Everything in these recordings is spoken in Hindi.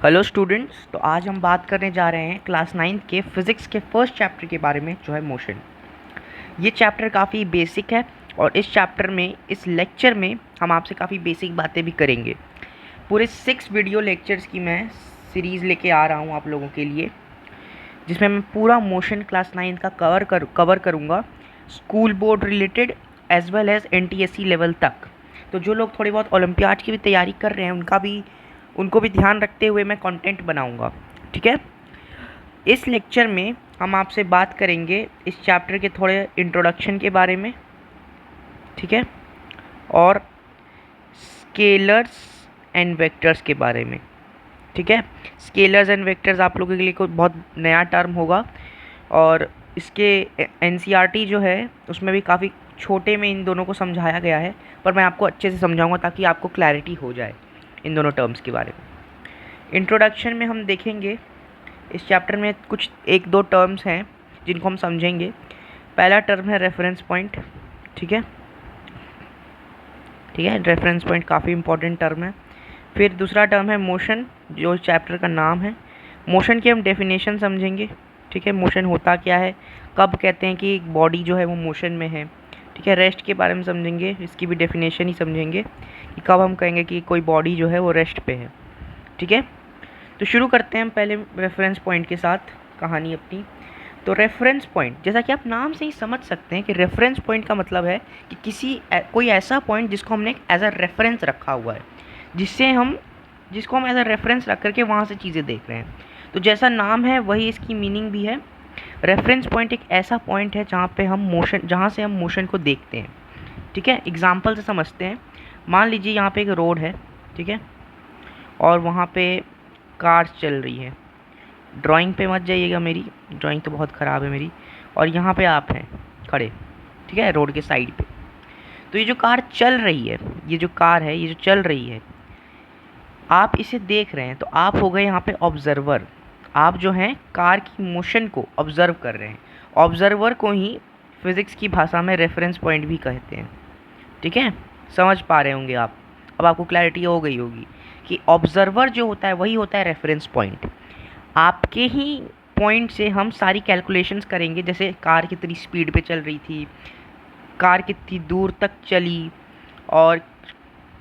Hello students. तो आज हम बात करने जा रहे हैं क्लास 9 के फिज़िक्स के फर्स्ट चैप्टर के बारे में, जो है मोशन। ये चैप्टर काफ़ी बेसिक है और इस चैप्टर में, इस लेक्चर में हम आपसे काफ़ी बेसिक बातें भी करेंगे। पूरे 6 वीडियो लेक्चर्स की मैं सीरीज़ लेके आ रहा हूँ आप लोगों के लिए, जिसमें मैं पूरा मोशन क्लास 9 का कवर करूँगा, school board related as well as NTSC level तक। तो जो लोग थोड़ी बहुत ओलंपियाड की भी तैयारी कर रहे हैं उनको भी ध्यान रखते हुए मैं कंटेंट बनाऊंगा। ठीक है। इस लेक्चर में हम आपसे बात करेंगे इस चैप्टर के थोड़े इंट्रोडक्शन के बारे में, ठीक है, और स्केलर्स एंड वेक्टर्स के बारे में। ठीक है। स्केलर्स एंड वेक्टर्स आप लोगों के लिए कोई बहुत नया टर्म होगा और इसके NCERT जो है उसमें भी काफ़ी छोटे में इन दोनों को समझाया गया है, पर मैं आपको अच्छे से समझाऊंगा ताकि आपको क्लैरिटी हो जाए इन दोनों टर्म्स के बारे में। इंट्रोडक्शन में हम देखेंगे इस चैप्टर में कुछ 1-2 टर्म्स हैं जिनको हम समझेंगे। पहला टर्म है रेफरेंस पॉइंट। ठीक है, रेफरेंस पॉइंट काफ़ी इंपॉर्टेंट टर्म है। फिर दूसरा टर्म है मोशन, जो चैप्टर का नाम है। मोशन की हम डेफिनेशन समझेंगे। ठीक है, मोशन होता क्या है, कब कहते हैं कि एक बॉडी जो है वो मोशन में है। ठीक है, रेस्ट के बारे में समझेंगे, इसकी भी डेफिनेशन ही समझेंगे कि कब हम कहेंगे कि कोई बॉडी जो है वो रेस्ट पे है। ठीक है, तो शुरू करते हैं हम पहले रेफरेंस पॉइंट के साथ कहानी अपनी। तो रेफरेंस पॉइंट, जैसा कि आप नाम से ही समझ सकते हैं कि रेफरेंस पॉइंट का मतलब है कि कोई ऐसा पॉइंट जिसको हमने एज अ रेफरेंस रखा हुआ है, जिसको हम एज अ रेफरेंस रख करके वहाँ से चीज़ें देख रहे हैं। तो जैसा नाम है वही इसकी मीनिंग भी है। रेफरेंस पॉइंट एक ऐसा पॉइंट है जहाँ से हम मोशन को देखते हैं। ठीक है, एग्जाम्पल से समझते हैं। मान लीजिए यहाँ पे एक रोड है, ठीक है, और वहाँ पे कार चल रही है। ड्राइंग पे मत जाइएगा, मेरी ड्राइंग तो बहुत ख़राब है मेरी। और यहाँ पे आप हैं खड़े, ठीक है, रोड के साइड पे। तो ये जो कार चल रही है, ये जो कार है, ये जो चल रही है, आप इसे देख रहे हैं, तो आप हो गए यहाँ पे ऑब्जर्वर। आप जो हैं कार की मोशन को ऑब्जर्व कर रहे हैं। ऑब्जर्वर को ही फिज़िक्स की भाषा में रेफरेंस पॉइंट भी कहते हैं। ठीक है, समझ पा रहे होंगे आप। अब आपको क्लैरिटी हो गई होगी कि ऑब्जर्वर जो होता है वही होता है रेफरेंस पॉइंट। आपके ही पॉइंट से हम सारी कैलकुलेशंस करेंगे, जैसे कार कितनी स्पीड पे चल रही थी, कार कितनी दूर तक चली, और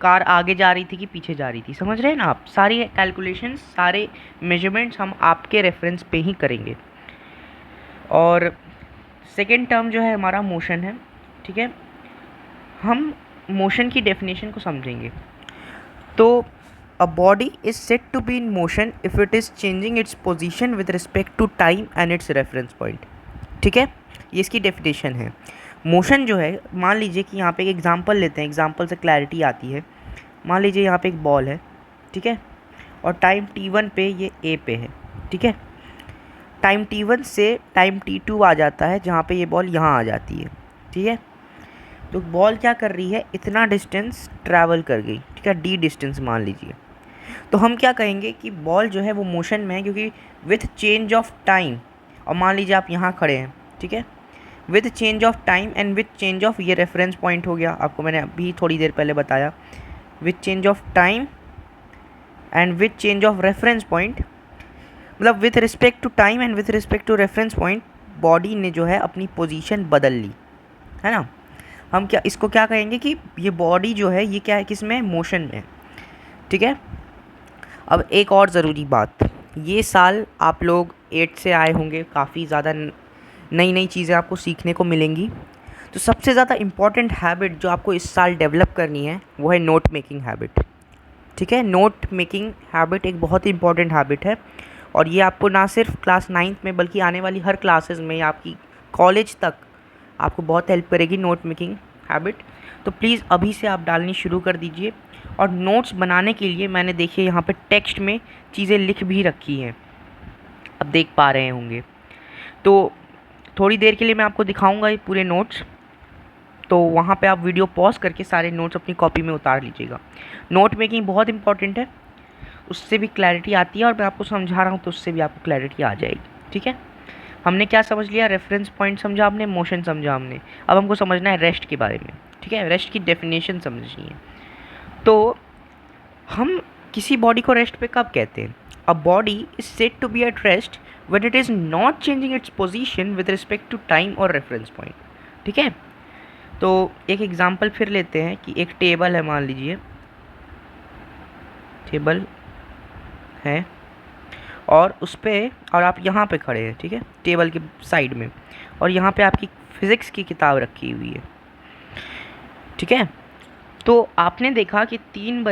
कार आगे जा रही थी कि पीछे जा रही थी। समझ रहे हैं ना आप? सारी कैलकुलेशंस, सारे मेजरमेंट्स हम आपके रेफरेंस पे ही करेंगे। और सेकेंड टर्म जो है हमारा मोशन है। ठीक है, हम मोशन की डेफिनेशन को समझेंगे। तो a body is said to be in motion if it is changing its position with respect to time and its reference point। ठीक है, ये इसकी डेफिनेशन है। मोशन जो है, मान लीजिए कि यहाँ पे एक एग्जांपल लेते हैं, एग्जांपल से क्लैरिटी आती है। मान लीजिए यहाँ पे एक बॉल है, ठीक है, और टाइम t1 पे ये A पे है। ठीक है, टाइम t1 से टाइम t2 आ जाता है, जहाँ पे ये बॉल यहाँ आ जाती है। ठीक है, तो बॉल क्या कर रही है, इतना डिस्टेंस ट्रैवल कर गई। ठीक है, d डिस्टेंस मान लीजिए। तो हम क्या कहेंगे कि बॉल जो है वो मोशन में है, क्योंकि विथ चेंज ऑफ टाइम, और मान लीजिए आप यहाँ खड़े हैं, ठीक है, with change of time and with change of, ये रेफरेंस पॉइंट हो गया, आपको मैंने अभी थोड़ी देर पहले बताया। With change of time and with change of reference point, मतलब with respect to time and with respect to reference point, body ने जो है अपनी पोजीशन बदल ली, है ना। हम इसको क्या कहेंगे कि ये बॉडी जो है ये क्या है, किस में, मोशन में। ठीक है, अब एक और ज़रूरी बात, ये साल आप लोग 8 से आए होंगे, काफ़ी ज़्यादा नई नई चीज़ें आपको सीखने को मिलेंगी। तो सबसे ज़्यादा इम्पॉर्टेंट हैबिट जो आपको इस साल डेवलप करनी है वो है नोट मेकिंग हैबिट। ठीक है, नोट मेकिंग हैबिट एक बहुत ही इंपॉर्टेंट हैबिट है, और ये आपको ना सिर्फ क्लास 9th में बल्कि आने वाली हर क्लासेस में, आपकी कॉलेज तक आपको बहुत हेल्प करेगी नोट मेकिंग हैबिट। तो प्लीज़ अभी से आप डालनी शुरू कर दीजिए। और नोट्स बनाने के लिए मैंने देखिए यहाँ पे टेक्स्ट में चीज़ें लिख भी रखी हैं, अब देख पा रहे होंगे। तो थोड़ी देर के लिए मैं आपको दिखाऊंगा ये पूरे नोट्स, तो वहाँ पे आप वीडियो पॉज करके सारे नोट्स अपनी कॉपी में उतार लीजिएगा। नोट मेकिंग बहुत इंपॉर्टेंट है, उससे भी क्लैरिटी आती है, और मैं आपको समझा रहा हूँ तो उससे भी आपको क्लैरिटी आ जाएगी। ठीक है, हमने क्या समझ लिया, रेफरेंस पॉइंट समझा हमने, मोशन समझा हमने। अब हमको समझना है रेस्ट के बारे में। ठीक है, रेस्ट की डेफिनेशन समझनी है। तो हम किसी बॉडी को रेस्ट पे कब कहते हैं, a body is said to be at rest when it is not changing its position with respect to time और रेफरेंस पॉइंट। ठीक है, तो एक एग्जांपल फिर लेते हैं कि एक टेबल है, मान लीजिए टेबल है और उस पर और आप यहाँ पे खड़े हैं, ठीक है, टेबल के साइड में, और यहाँ पे आपकी फिज़िक्स की किताब रखी हुई है। ठीक है, तो आपने देखा कि 3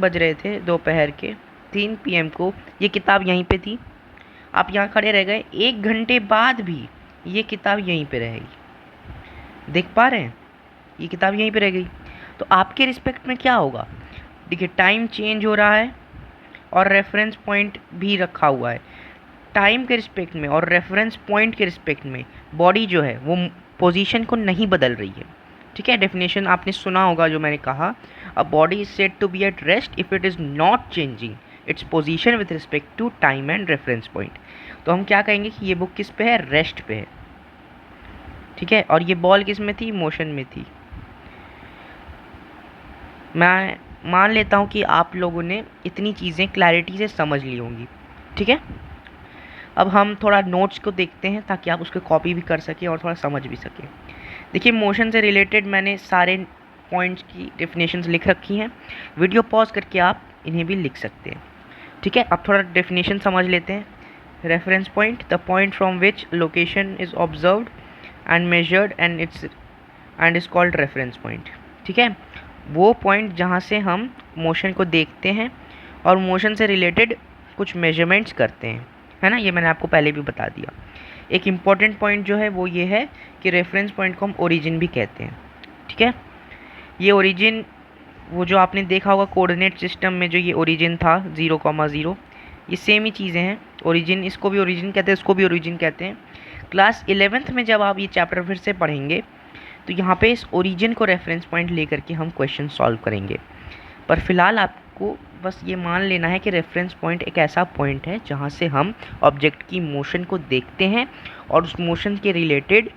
बज रहे थे दोपहर के, 3 PM को ये किताब यहीं पे थी। आप यहाँ खड़े रह गए, 1 घंटे बाद भी ये किताब यहीं पे रहेगी। देख पा रहे हैं, ये किताब यहीं पे रह गई। तो आपके रिस्पेक्ट में क्या होगा? देखिए, टाइम चेंज हो रहा है और रेफरेंस पॉइंट भी रखा हुआ है। टाइम के रिस्पेक्ट में और रेफरेंस पॉइंट के रिस्पेक्ट में बॉडी जो है वो पोजीशन को नहीं बदल रही है। ठीक है, डेफिनेशन आपने सुना होगा जो मैंने कहा, a body is said to be at rest if it is not changing its position with respect to time and reference point. तो हम क्या कहेंगे कि ये बुक किस पे है? रेस्ट पे है। ठीक है, और ये बॉल किस में थी? मोशन में थी। मैं मान लेता हूँ कि आप लोगों ने इतनी चीज़ें क्लैरिटी से समझ ली होंगी। ठीक है, अब हम थोड़ा नोट्स को देखते हैं ताकि आप उसको कॉपी भी कर सकें और थोड़ा समझ भी सकें। देखिए, मोशन से रिलेटेड मैंने सारे पॉइंट्स की डेफिनेशंस लिख रखी हैं। वीडियो पॉज करके आप इन्हें भी लिख सकते हैं। ठीक है, अब थोड़ा डेफिनेशन समझ लेते हैं। Reference point, the point from which location is observed and measured and is called reference point. ठीक है, वो पॉइंट जहाँ से हम मोशन को देखते हैं और मोशन से रिलेटेड कुछ मेजरमेंट्स करते हैं, है ना। ये मैंने आपको पहले भी बता दिया। एक इम्पॉर्टेंट पॉइंट जो है वो ये है कि रेफरेंस पॉइंट को हम ओरिजिन भी कहते हैं। ठीक है, ये ओरिजिन वो जो आपने देखा होगा कोऑर्डिनेट सिस्टम में, जो ये ओरिजिन था 0,0, ये सेम ही चीज़ें हैं। ओरिजिन, इसको भी ओरिजिन कहते हैं, इसको भी ओरिजिन कहते हैं। क्लास 11th में जब आप ये चैप्टर फिर से पढ़ेंगे तो यहाँ पे इस ओरिजिन को रेफरेंस पॉइंट लेकर के हम क्वेश्चन सॉल्व करेंगे। पर फिलहाल आपको बस ये मान लेना है कि रेफरेंस पॉइंट एक ऐसा पॉइंट है जहाँ से हम ऑब्जेक्ट की मोशन को देखते हैं और उस मोशन के रिलेटेड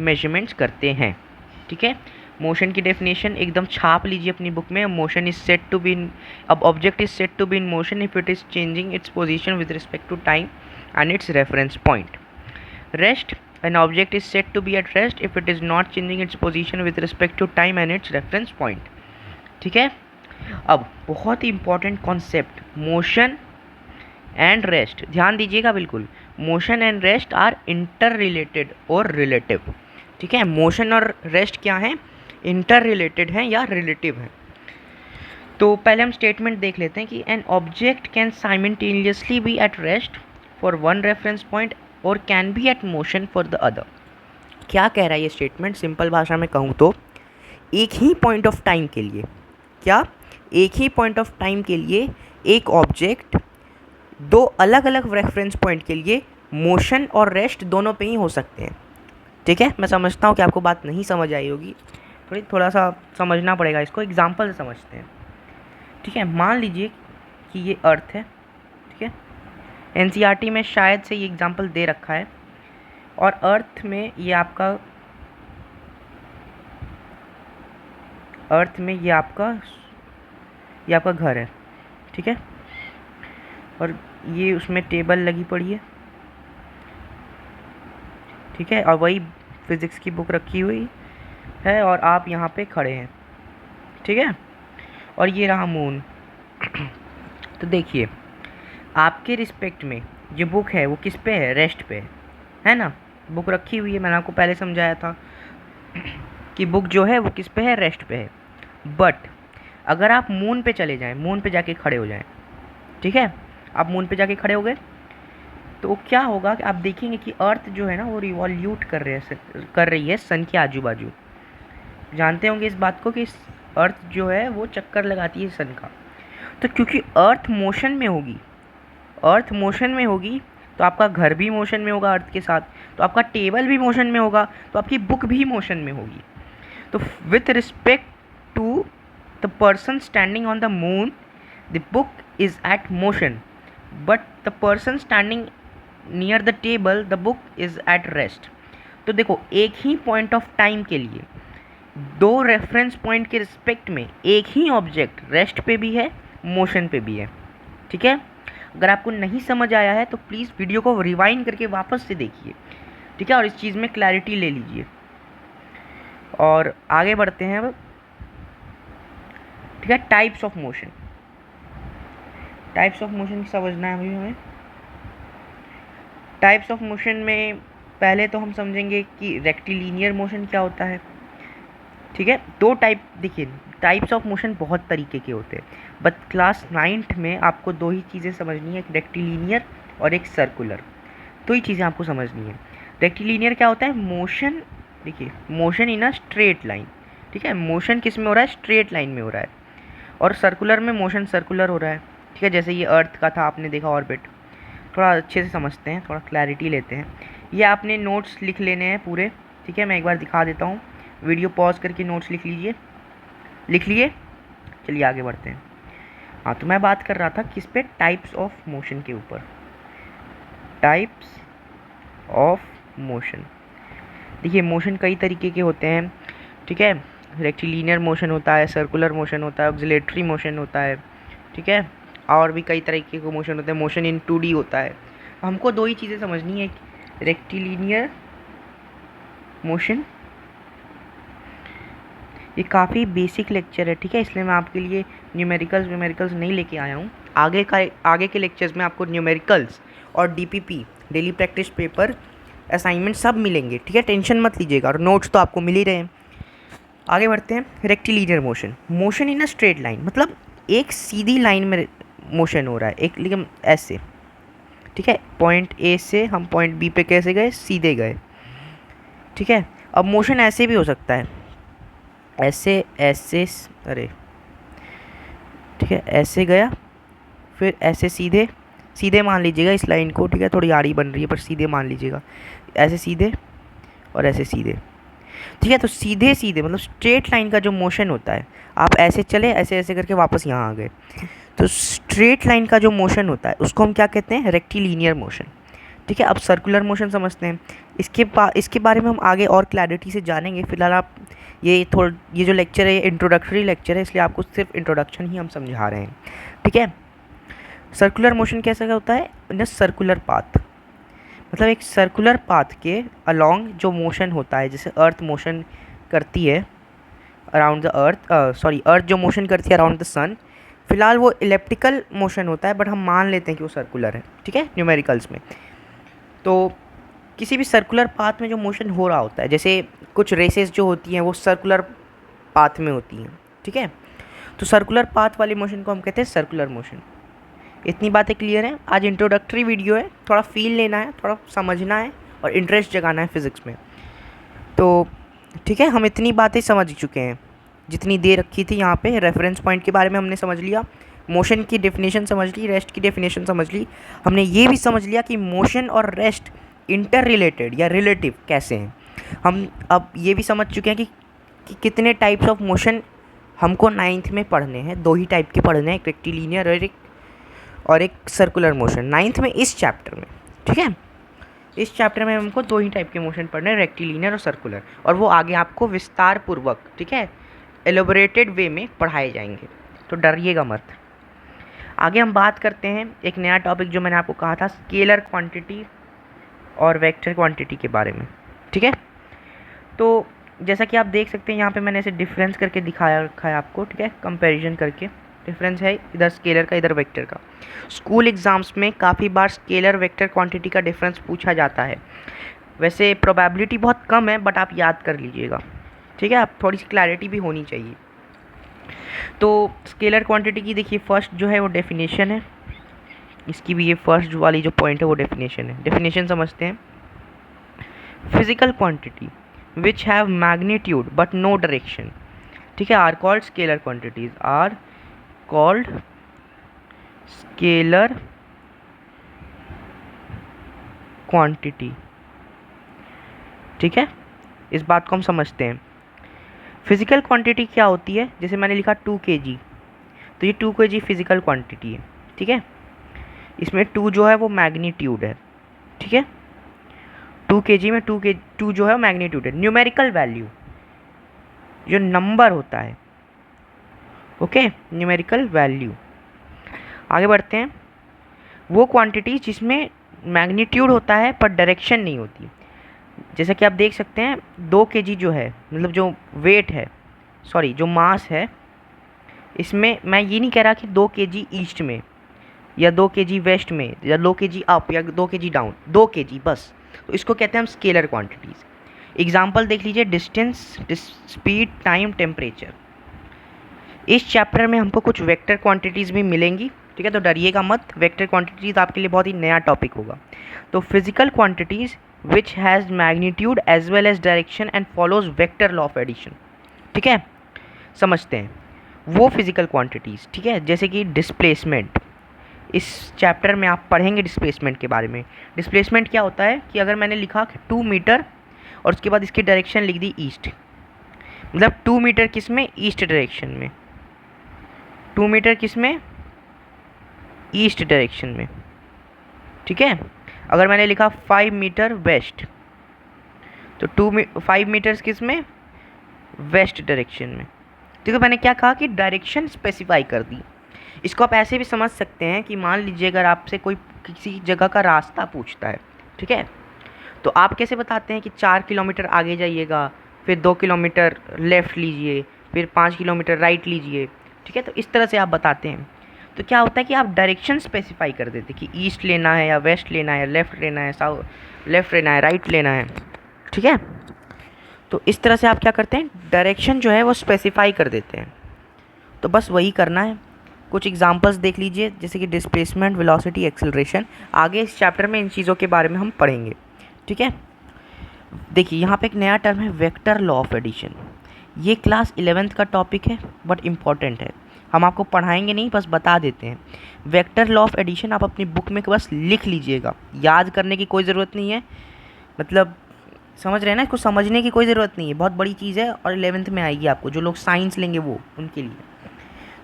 मेजरमेंट्स करते हैं। ठीक है, मोशन की डेफिनेशन एकदम छाप लीजिए अपनी बुक में। Motion is said to be in, अब object is said to be in motion if it is changing its position with respect to time and its reference point. Rest, an object is said to be at rest if it is not changing its position with respect to time and its reference point। ठीक है, अब बहुत ही important concept, motion and rest, ध्यान दीजिएगा बिल्कुल। Motion and rest are inter related और रिलेटिव। ठीक है, मोशन और रेस्ट क्या है? इंटर रिलेटेड हैं या रिलेटिव हैं। तो पहले हम स्टेटमेंट देख लेते हैं कि an object can simultaneously be at rest for one reference point और can be at motion for the other. क्या कह रहा है ये स्टेटमेंट? सिंपल भाषा में कहूँ तो एक ही पॉइंट ऑफ टाइम के लिए, क्या एक ही पॉइंट ऑफ टाइम के लिए एक ऑब्जेक्ट दो अलग अलग रेफरेंस पॉइंट के लिए मोशन और रेस्ट दोनों पे ही हो सकते हैं। ठीक है, मैं समझता हूँ कि आपको बात नहीं समझ आई होगी, थोड़ा सा समझना पड़ेगा इसको, एग्जाम्पल से समझते हैं। ठीक है, मान लीजिए कि ये अर्थ है। ठीक है, NCERT में शायद से ये एग्जाम्पल दे रखा है और अर्थ में ये आपका ये आपका घर है। ठीक है, और ये उसमें टेबल लगी पड़ी है। ठीक है, और वही फिज़िक्स की बुक रखी हुई है और आप यहाँ पे खड़े हैं। ठीक है, और ये रहा मून। तो देखिए, आपके रिस्पेक्ट में जो बुक है वो किस पे है? रेस्ट पे है ना। बुक रखी हुई है, मैंने आपको पहले समझाया था कि बुक जो है वो किस पे है? रेस्ट पे है। बट अगर आप मून पे चले जाएं, मून पे जाके खड़े हो जाएं, ठीक है, आप मून पे जाके खड़े हो गए तो क्या होगा कि आप देखेंगे कि अर्थ जो है ना वो रिवॉल्यूट कर रही है सन के आजू बाजू। जानते होंगे इस बात को कि अर्थ जो है वो चक्कर लगाती है सन का। तो क्योंकि अर्थ मोशन में होगी तो आपका घर भी मोशन में होगा अर्थ के साथ, तो आपका टेबल भी मोशन में होगा, तो आपकी बुक भी मोशन में होगी। तो with respect to the person standing on the moon the book is at motion, but the person standing near the table the book is at rest. तो देखो, एक ही पॉइंट ऑफ टाइम के लिए दो रेफरेंस पॉइंट के रिस्पेक्ट में एक ही ऑब्जेक्ट रेस्ट पे भी है, मोशन पे भी है। ठीक है, अगर आपको नहीं समझ आया है तो प्लीज़ वीडियो को रिवाइंड करके वापस से देखिए, ठीक है, और इस चीज़ में क्लैरिटी ले लीजिए। और आगे बढ़ते हैं अब, ठीक है। Types of motion, types of motion समझना है अभी हमें। टाइप्स ऑफ मोशन में पहले तो हम समझेंगे कि रेक्टिलिनियर मोशन क्या होता है, ठीक है। दो टाइप, देखिए टाइप्स ऑफ मोशन बहुत तरीके के होते हैं, बट क्लास 9th में आपको दो ही चीज़ें समझनी है, एक रेक्टिलिनियर और एक सर्कुलर। दो ही चीज़ें आपको समझनी है। रेक्टिलिनियर क्या होता है? मोशन, देखिए motion in a straight line, ठीक है, मोशन किस में हो रहा है? स्ट्रेट लाइन में हो रहा है। और सर्कुलर में मोशन सर्कुलर हो रहा है, ठीक है, जैसे ये अर्थ का था, आपने देखा ऑर्बिट। थोड़ा अच्छे से समझते हैं, थोड़ा क्लैरिटी लेते हैं। ये आपने नोट्स लिख लेने हैं पूरे, ठीक है, मैं एक बार दिखा देता हूँ। वीडियो पॉज करके नोट्स लिख लीजिए, लिख लिए। चलिए आगे बढ़ते हैं। हाँ, तो मैं बात कर रहा था किस पे? टाइप्स ऑफ मोशन के ऊपर। टाइप्स ऑफ मोशन, देखिए मोशन कई तरीके के होते हैं, ठीक है। रेक्टिलिनियर मोशन होता है, सर्कुलर मोशन होता है, ऑक्सिलेटरी मोशन होता है, ठीक है, और भी कई तरीके के मोशन होते हैं। मोशन इन 2D होता है। हमको दो ही चीज़ें समझनी है, रेक्टिलिनियर मोशन। ये काफ़ी बेसिक लेक्चर है, ठीक है, इसलिए मैं आपके लिए न्यूमेरिकल्स नहीं लेके आया हूँ। आगे के लेक्चर्स में आपको न्यूमेरिकल्स और DPP, daily practice paper, assignment सब मिलेंगे, ठीक है, टेंशन मत लीजिएगा, और नोट्स तो आपको मिल ही रहे हैं। आगे बढ़ते हैं। Rectilinear motion, motion in a straight line, मतलब एक सीधी लाइन में मोशन हो रहा है, एक लेकिन ऐसे, ठीक है, पॉइंट A से हम पॉइंट B पे कैसे गए? सीधे गए, ठीक है। अब मोशन ऐसे भी हो सकता है, ऐसे ऐसे, अरे ठीक है, ऐसे गया, फिर ऐसे सीधे, सीधे मान लीजिएगा इस लाइन को, ठीक है, थोड़ी आड़ी बन रही है पर सीधे मान लीजिएगा, ऐसे सीधे और ऐसे सीधे, ठीक है। तो सीधे सीधे मतलब स्ट्रेट लाइन का जो मोशन होता है, आप ऐसे चले, ऐसे ऐसे करके वापस यहाँ आ गए, तो स्ट्रेट लाइन का जो मोशन होता है उसको हम क्या कहते हैं? रेक्टिलिनियर मोशन, ठीक है। अब सर्कुलर मोशन समझते हैं। इसके बारे में हम आगे और क्लैरिटी से जानेंगे। फिलहाल आप ये जो लेक्चर है, ये इंट्रोडक्टरी लेक्चर है, इसलिए आपको सिर्फ इंट्रोडक्शन ही हम समझा रहे हैं, ठीक है। सर्कुलर मोशन कैसा होता है? इन सर्कुलर पाथ, मतलब एक सर्कुलर पाथ के अलोंग जो मोशन होता है, जैसे अर्थ मोशन करती है अराउंड द अर्थ, अर्थ जो मोशन करती है अराउंड द सन, फिलहाल वो इलेप्टिकल मोशन होता है, बट हम मान लेते हैं कि वो सर्कुलर है, ठीक है, न्यूमेरिकल्स में। तो किसी भी सर्कुलर पाथ में जो मोशन हो रहा होता है, जैसे कुछ रेसेस जो होती हैं वो सर्कुलर पाथ में होती हैं, ठीक है, तो सर्कुलर पाथ वाले मोशन को हम कहते हैं सर्कुलर मोशन। इतनी बातें क्लियर हैं। आज इंट्रोडक्टरी वीडियो है, थोड़ा फील लेना है, थोड़ा समझना है और इंटरेस्ट जगाना है फिज़िक्स में। तो ठीक है, हम इतनी बातें समझ चुके हैं जितनी दे रखी थी यहाँ पे। रेफरेंस पॉइंट के बारे में हमने समझ लिया, मोशन की डेफिनेशन समझ ली, रेस्ट की डेफिनेशन समझ ली। हमने ये भी समझ लिया कि मोशन और रेस्ट इंटर रिलेटेड या रिलेटिव कैसे हैं। हम अब ये भी समझ चुके हैं कि कितने टाइप्स ऑफ मोशन हमको 9th में पढ़ने हैं। दो ही टाइप के पढ़ने हैं, एक रेक्टिलिनियर और एक सर्कुलर मोशन, 9th में इस चैप्टर में, ठीक है। इस चैप्टर में हमको दो ही टाइप के मोशन पढ़ने हैं, रेक्टिलिनियर और सर्कुलर, और वो आगे आपको विस्तार पूर्वक, ठीक है, एलोबरेटेड वे में पढ़ाए जाएंगे, तो डरिएगा मत। आगे हम बात करते हैं एक नया टॉपिक जो मैंने आपको कहा था, स्केलर क्वांटिटी और वेक्टर क्वांटिटी के बारे में, ठीक है। तो जैसा कि आप देख सकते हैं यहाँ पे मैंने इसे डिफरेंस करके दिखाया रखा है आपको, ठीक है, कंपैरिजन करके। डिफरेंस है इधर स्केलर का, इधर वेक्टर का। स्कूल एग्ज़ाम्स में काफ़ी बार स्केलर वेक्टर क्वांटिटी का डिफरेंस पूछा जाता है। वैसे प्रोबेबिलिटी बहुत कम है, बट आप याद कर लीजिएगा, ठीक है, आप थोड़ी सी क्लैरिटी भी होनी चाहिए। तो स्केलर क्वांटिटी की देखिए फर्स्ट जो है वो डेफिनेशन है, इसकी भी ये फर्स्ट वाली जो पॉइंट है वो डेफिनेशन है। डेफिनेशन समझते हैं। Physical quantity which have magnitude but no direction, ठीक है, are called scalar quantities, are called scalar quantity, ठीक है। इस बात को हम समझते हैं। फिजिकल क्वांटिटी क्या होती है? जैसे मैंने लिखा 2 kg, तो ये 2 kg फिजिकल क्वांटिटी है, ठीक है। इसमें 2 जो है वो मैग्नीट्यूड है, ठीक है। 2 kg में 2 जो है वो मैग्नीट्यूड है, न्यूमेरिकल वैल्यू जो नंबर होता है, ओके, न्यूमेरिकल वैल्यू। आगे बढ़ते हैं। वो क्वांटिटीज जिसमें मैग्नीट्यूड होता है पर डायरेक्शन नहीं होती। जैसा कि आप देख सकते हैं 2 kg जो है, मतलब जो वेट है, सॉरी जो मास है, इसमें मैं ये नहीं कह रहा कि 2 kg ईस्ट में या 2 kg वेस्ट में या 2 kg अप या 2 kg डाउन, 2 kg बस। तो इसको कहते हैं हम स्केलर क्वांटिटीज़। एग्जाम्पल देख लीजिए, डिस्टेंस, स्पीड, टाइम, टेम्परेचर। इस चैप्टर में हमको कुछ वेक्टर क्वांटिटीज़ भी मिलेंगी, ठीक है, तो डरिएगा मत, वेक्टर क्वांटिटीज़ आपके लिए बहुत ही नया टॉपिक होगा। तो physical quantities which has magnitude as well as direction and follows vector law of addition, ठीक है, समझते हैं वो फिजिकल क्वांटिटीज़, ठीक है। जैसे कि डिस्प्लेसमेंट, इस चैप्टर में आप पढ़ेंगे डिस्प्लेसमेंट के बारे में। डिस्प्लेसमेंट क्या होता है कि अगर मैंने लिखा 2 मीटर और उसके बाद इसकी डायरेक्शन लिख दी ईस्ट, मतलब 2 मीटर किस में, ईस्ट डायरेक्शन में, 2 मीटर किस में, ईस्ट डायरेक्शन में, ठीक है। अगर मैंने लिखा 5 मीटर वेस्ट, तो 5 मीटर्स किस में, वेस्ट डायरेक्शन में। ठीक है, मैंने क्या कहा कि डायरेक्शन स्पेसिफाई कर दी। इसको आप ऐसे भी समझ सकते हैं कि मान लीजिए अगर आपसे कोई किसी जगह का रास्ता पूछता है, ठीक है, तो आप कैसे बताते हैं कि 4 किलोमीटर आगे जाइएगा, फिर 2 किलोमीटर लेफ़्ट लीजिए, फिर 5 किलोमीटर राइट लीजिए, ठीक है। तो इस तरह से आप बताते हैं। तो क्या होता है कि आप डायरेक्शन स्पेसिफाई कर देते कि ईस्ट लेना है या वेस्ट लेना है या लेफ़्ट लेना है, लेफ़्ट लेना है, राइट लेना है, ठीक है। तो इस तरह से आप क्या करते हैं, डायरेक्शन जो है वो स्पेसिफाई कर देते हैं। तो बस वही करना है। कुछ एग्जांपल्स देख लीजिए, जैसे कि डिस्प्लेसमेंट, वेलोसिटी, एक्सेलरेशन। आगे इस चैप्टर में इन चीज़ों के बारे में हम पढ़ेंगे, ठीक है। देखिए यहाँ पे एक नया टर्म है वेक्टर लॉ ऑफ एडिशन। ये क्लास 11th का टॉपिक है बट इम्पॉर्टेंट है, हम आपको पढ़ाएंगे नहीं, बस बता देते हैं। वेक्टर लॉ ऑफ एडिशन आप अपनी बुक में बस लिख लीजिएगा, याद करने की कोई ज़रूरत नहीं है, मतलब समझ रहे हैं ना, इसको समझने की कोई ज़रूरत नहीं है, बहुत बड़ी चीज़ है और 11th में आएगी आपको। जो लोग साइंस लेंगे वो उनके लिए,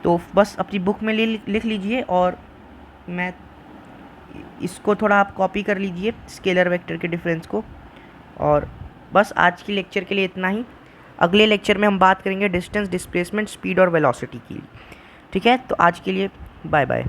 तो बस अपनी बुक में लिख लीजिए और मैं इसको थोड़ा आप कॉपी कर लीजिए स्केलर वेक्टर के डिफरेंस को। और बस आज की लेक्चर के लिए इतना ही। अगले लेक्चर में हम बात करेंगे डिस्टेंस, डिस्प्लेसमेंट, स्पीड और वेलोसिटी की, ठीक है। तो आज के लिए बाय बाय।